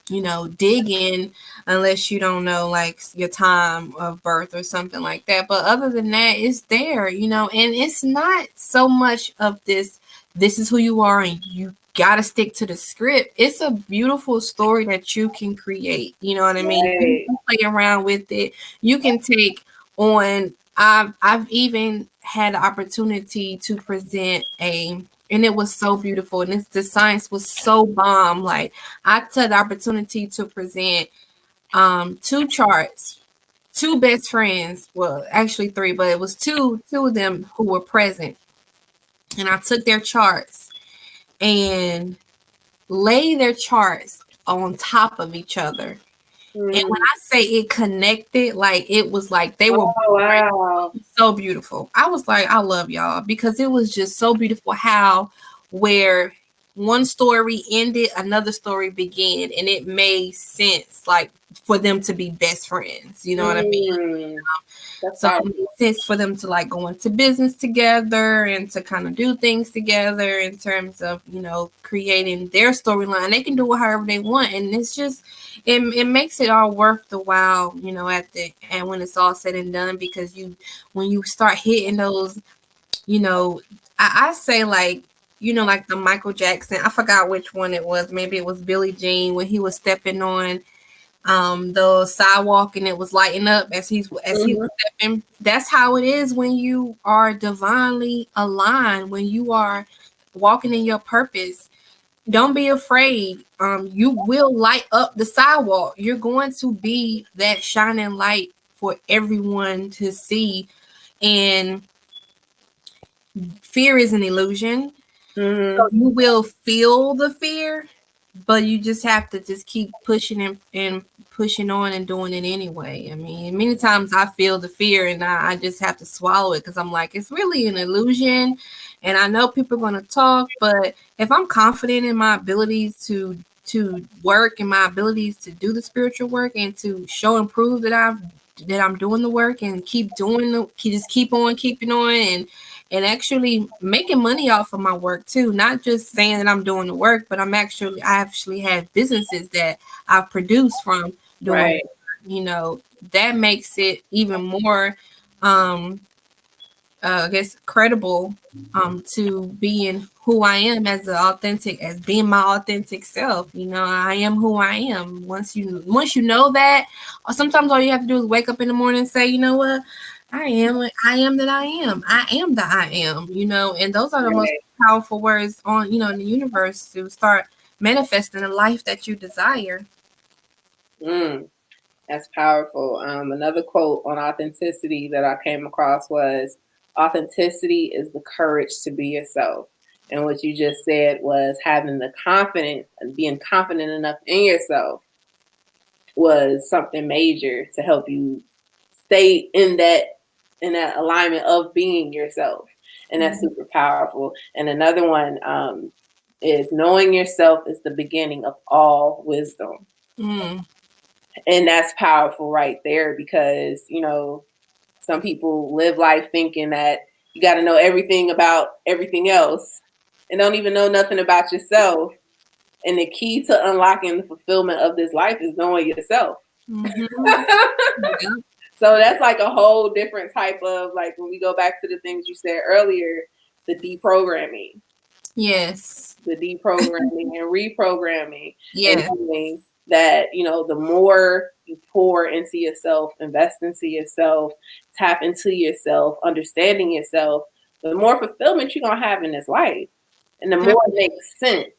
dig in unless you don't know like your time of birth or something like that. But other than that, it's there, and it's not so much of this is who you are and you gotta stick to the script. It's a beautiful story that you can create. You know what I mean? Right. You can play around with it. You can take on I've even had the opportunity to present and it was so beautiful and the science was so bomb. Like I took the opportunity to present two charts, two best friends, well actually three, but it was two of them who were present, and I took their charts and lay their charts on top of each other. And when I say it connected, like it was like they were wow. so beautiful. I was like, I love y'all because it was just so beautiful how where one story ended, another story began, and it made sense like for them to be best friends. You know what I mean? So it made sense for them to like go into business together and to kind of do things together in terms of, creating their storyline. They can do it however they want. And it's just, it makes it all worth the while, and when it's all said and done, because when you start hitting those, I say like, like the Michael Jackson, I forgot which one it was. Maybe it was Billie Jean when he was stepping on the sidewalk and it was lighting up as he was stepping. That's how it is when you are divinely aligned, when you are walking in your purpose. Don't be afraid. You will light up the sidewalk. You're going to be that shining light for everyone to see. And fear is an illusion. So you will feel the fear, but you just have to just keep pushing and pushing on and doing it anyway. I mean, many times I feel the fear and I just have to swallow it because I'm like, it's really an illusion. And I know people are going to talk, but if I'm confident in my abilities to work and my abilities to do the spiritual work and to show and prove that I'm doing the work and keep on keeping on and actually making money off of my work too. Not just saying that I'm doing the work, but I actually have businesses that I've produced from doing work. That makes it even more I guess credible to being who I am as being my authentic self. I am who I am. Once you know that, or sometimes all you have to do is wake up in the morning and say, you know what, I am that I am. I am that I am, and those are the most powerful words in the universe to start manifesting a life that you desire. That's powerful. Another quote on authenticity that I came across was, authenticity is the courage to be yourself. And what you just said was having the confidence and being confident enough in yourself was something major to help you stay in that alignment of being yourself. And that's super powerful. And another one is, knowing yourself is the beginning of all wisdom. And that's powerful right there because, some people live life thinking that you got to know everything about everything else and don't even know nothing about yourself. And the key to unlocking the fulfillment of this life is knowing yourself. So that's like a whole different type of, like, when we go back to the things you said earlier, the deprogramming. Yes. The deprogramming and reprogramming. Yes. And that, the more you pour into yourself, invest into yourself, tap into yourself, understanding yourself, the more fulfillment you're going to have in this life. And the more it makes sense.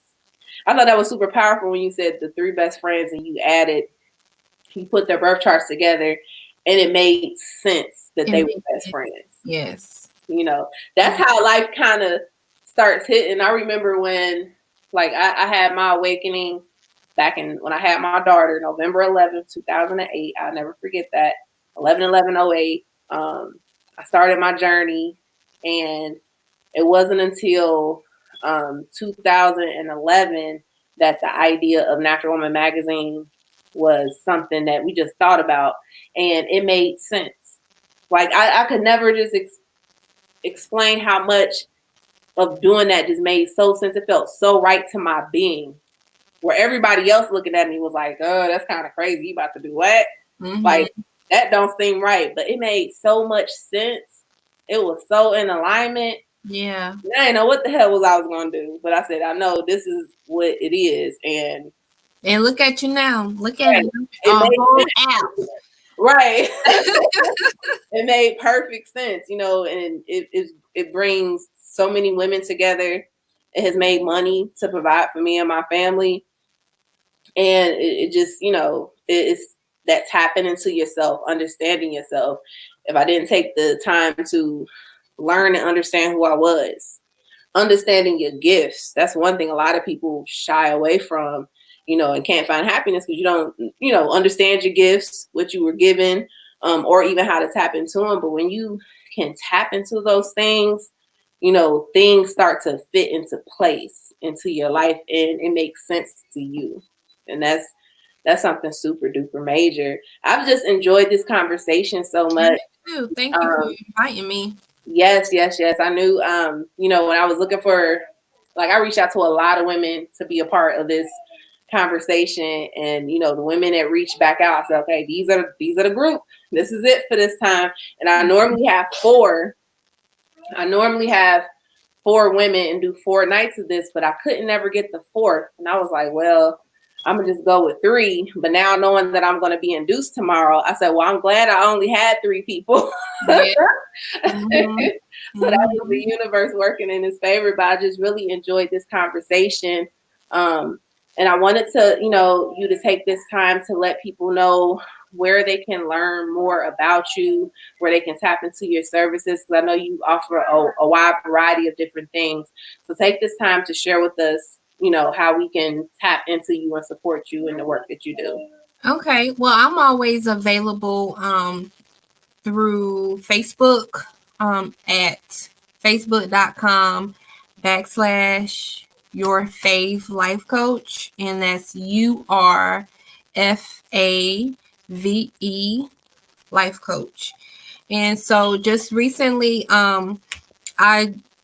I thought that was super powerful when you said the three best friends and you put their birth charts together and it made sense that they were best friends. Yes. That's how life kind of starts hitting. I remember when, like, I had my awakening back when I had my daughter, November 11th, 2008. I'll never forget that. 11/11/08. I started my journey, and it wasn't until 2011 that the idea of Natural Woman Magazine was something that we just thought about, and it made sense. Like, I could never just explain how much of doing that just made so sense. It felt so right to my being. where everybody else looking at me was like, oh, that's kind of crazy. You about to do what? Mm-hmm. Like, that don't seem right. But it made so much sense. It was so in alignment. Yeah. And I didn't know what the hell I was going to do. But I said, I know this is what it is. And look at you now. Look at you. It made out. Right. It made perfect sense, you know, and it brings so many women together. It has made money to provide for me and my family. And it just, you know, it's that tapping into yourself, understanding yourself. If I didn't take the time to learn and understand who I was, understanding your gifts, that's one thing a lot of people shy away from, you know, and can't find happiness because you don't, you know, understand your gifts, what you were given, or even how to tap into them. But when you can tap into those things, you know, things start to fit into place into your life and it makes sense to you. And that's something super duper major. I've just enjoyed this conversation so much. Thank you for inviting me. Yes. I knew, you know, when I was looking for, like, I reached out to a lot of women to be a part of this conversation, and you know, the women that reached back out, I said, okay, these are the group. This is it for this time. And I normally have 4. I normally have 4 women and do 4 nights of this, but I couldn't never get the 4th, and I was like, well, I'm gonna just go with 3. But now knowing that I'm gonna be induced tomorrow, I said, well, I'm glad I only had 3 people. Yeah. Mm-hmm. So that was the universe working in his favor. But I just really enjoyed this conversation. And I wanted to, you know, you to take this time to let people know where they can learn more about you, where they can tap into your services. Because I know you offer a wide variety of different things. So take this time to share with us, you know, how we can tap into you and support you in the work that you do. Okay. Well, I'm always available through Facebook at facebook.com/your fave life coach, and that's URFAVE life coach. And so just recently I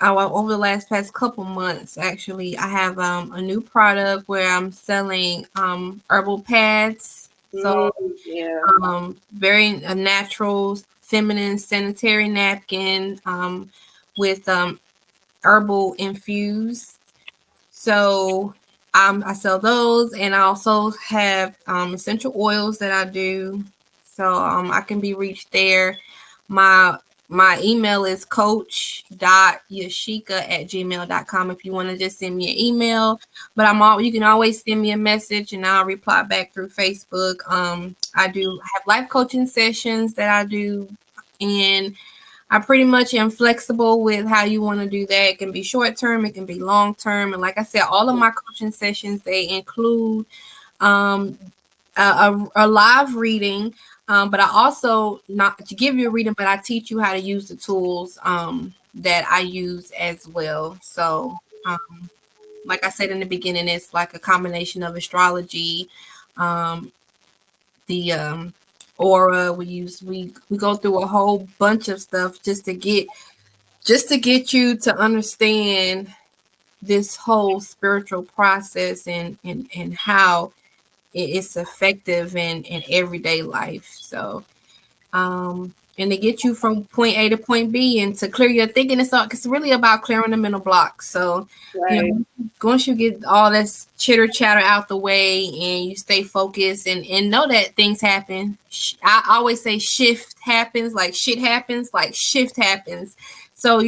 over the past couple months, actually, I have a new product where I'm selling herbal pads. So very natural, feminine sanitary napkin with herbal infused. So I sell those, and I also have essential oils that I do. So I can be reached there. My email is coach.yashika@gmail.com if you want to just send me an email. But you can always send me a message and I'll reply back through Facebook. I do have life coaching sessions that I do, and I pretty much am flexible with how you want to do that. It can be short term, it can be long term. And like I said, all of my coaching sessions, they include a live reading. But I also, not to give you a reading, but I teach you how to use the tools that I use as well. So, like I said in the beginning, it's like a combination of astrology, the aura. We go through a whole bunch of stuff just to get you to understand this whole spiritual process and how it's effective in everyday life. So and to get you from point A to point B and to clear your thinking, it's really about clearing the mental blocks. So you know, once you get all this chitter chatter out the way and you stay focused and know that things happen, I always say shift happens, like shit happens, like shift happens. So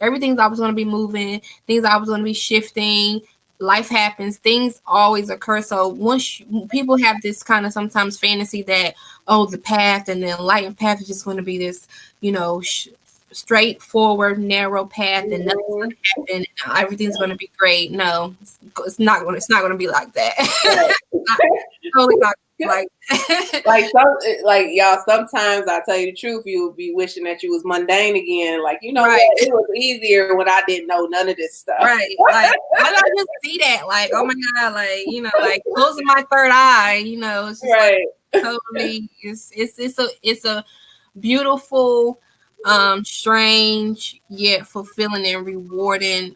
everything's always going to be moving, things always going to be shifting. Life happens, things always occur. So once people have this kind of sometimes fantasy that, oh, the path and the enlightened path is just going to be this, you know, straightforward, narrow path, and nothing's going to happen. Everything's going to be great. No, it's not going to be like that. Totally not like like y'all, sometimes I tell you the truth, you would be wishing that you was mundane again. Like, you know, right. It was easier when I didn't know none of this stuff. Right. Like I just see that, like, oh my God, like, you know, like closing my third eye, you know, it's just like totally it's a beautiful, strange yet fulfilling and rewarding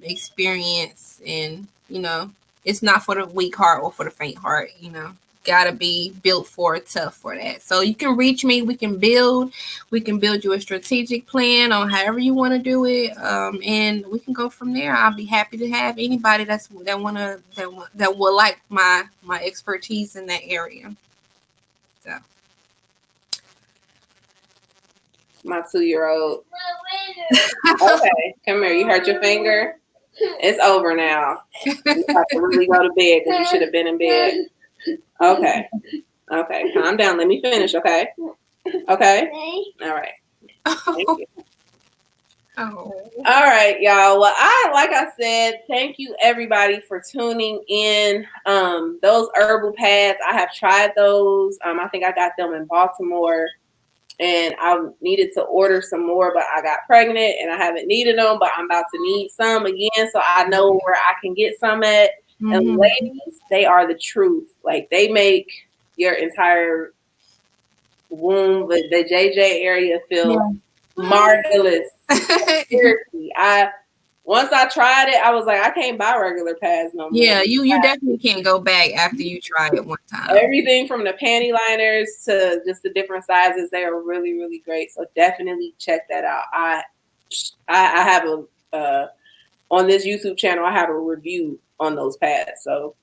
experience. And you know, it's not for the weak heart or for the faint heart, you know. Gotta be built for tough for that. So you can reach me. We can build you a strategic plan on however you want to do it, and we can go from there. I'll be happy to have anybody that will like my expertise in that area. So my 2-year-old. Okay, come here. You hurt your finger? It's over now. You have to really go to bed because you should have been in bed. Okay. Okay, calm down. Let me finish, okay? Okay? All right. Thank you. Oh. All right, y'all. Well, like I said, thank you everybody for tuning in. Those herbal pads, I have tried those. I think I got them in Baltimore, and I needed to order some more, but I got pregnant and I haven't needed them, but I'm about to need some again, so I know where I can get some at. Mm-hmm. And ladies, they are the truth. Like, they make your entire womb, the JJ area feel marvelous. Seriously, once I tried it, I was like, I can't buy regular pads no more. Yeah, you definitely can't go back after you try it one time. Everything from the panty liners to just the different sizes, they are really, really great. So definitely check that out. I have on this YouTube channel, I have a review on those pads. So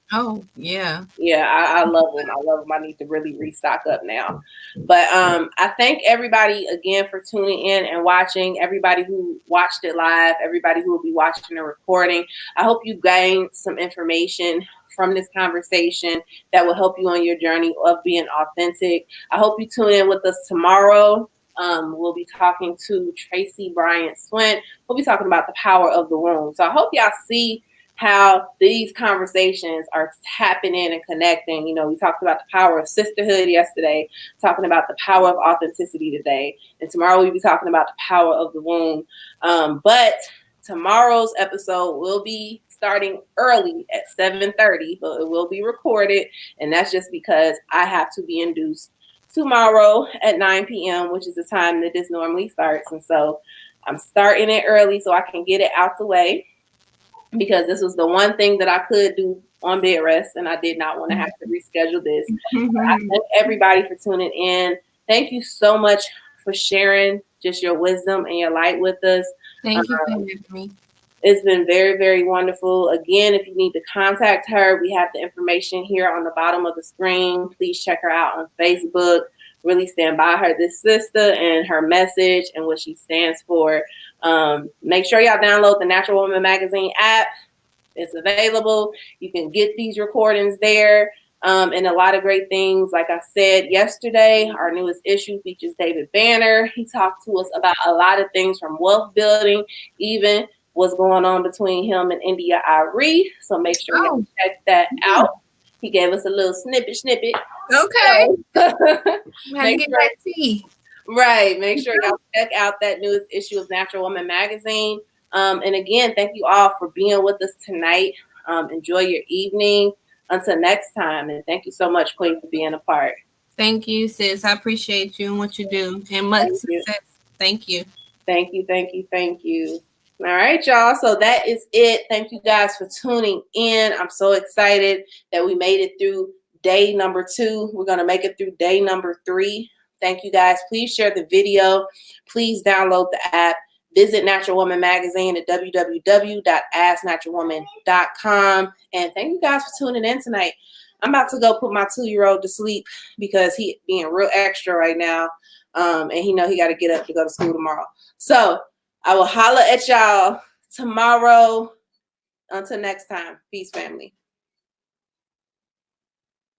yeah, I love them. I love them. I need to really restock up now. But I thank everybody again for tuning in and watching. Everybody who watched it live, everybody who will be watching the recording. I hope you gained some information from this conversation that will help you on your journey of being authentic. I hope you tune in with us tomorrow. We'll be talking to Tracy Bryant Swint. We'll be talking about the power of the womb. So I hope y'all see how these conversations are tapping in and connecting. You know, we talked about the power of sisterhood yesterday, talking about the power of authenticity today. And tomorrow we'll be talking about the power of the womb. But tomorrow's episode will be starting early at 7:30, but it will be recorded. And that's just because I have to be induced tomorrow at 9 p.m., which is the time that this normally starts. And so I'm starting it early so I can get it out the way, because this was the one thing that I could do on bed rest, and I did not want to have to reschedule this. I thank everybody for tuning in. Thank you so much for sharing just your wisdom and your light with us. Thank you for having me. It's been very, very wonderful. Again, if you need to contact her, we have the information here on the bottom of the screen. Please check her out on Facebook. Really stand by her, this sister, and her message and what she stands for. Make sure y'all download the Natural Woman Magazine app. It's available. You can get these recordings there, and a lot of great things. Like I said yesterday, our newest issue features David Banner. He talked to us about a lot of things from wealth building, even what's going on between him and India Arie. So make sure y'all check that out. He gave us a little snippet. Okay. Make sure, that tea. Right. Make sure y'all check out that newest issue of Natural Woman Magazine. And again, thank you all for being with us tonight. Enjoy your evening. Until next time. And thank you so much, Queen, for being a part. Thank you, sis. I appreciate you and what you do. And much success. Thank you. Thank you. All right, y'all. So that is it. Thank you guys for tuning in. I'm so excited that we made it through day number 2. We're going to make it through day number 3. Thank you guys. Please share the video. Please download the app. Visit Natural Woman Magazine at www.asknaturalwoman.com. And thank you guys for tuning in tonight. I'm about to go put my 2-year-old to sleep because he's being real extra right now. And he know he got to get up to go to school tomorrow. So I will holler at y'all tomorrow. Until next time. Peace, family.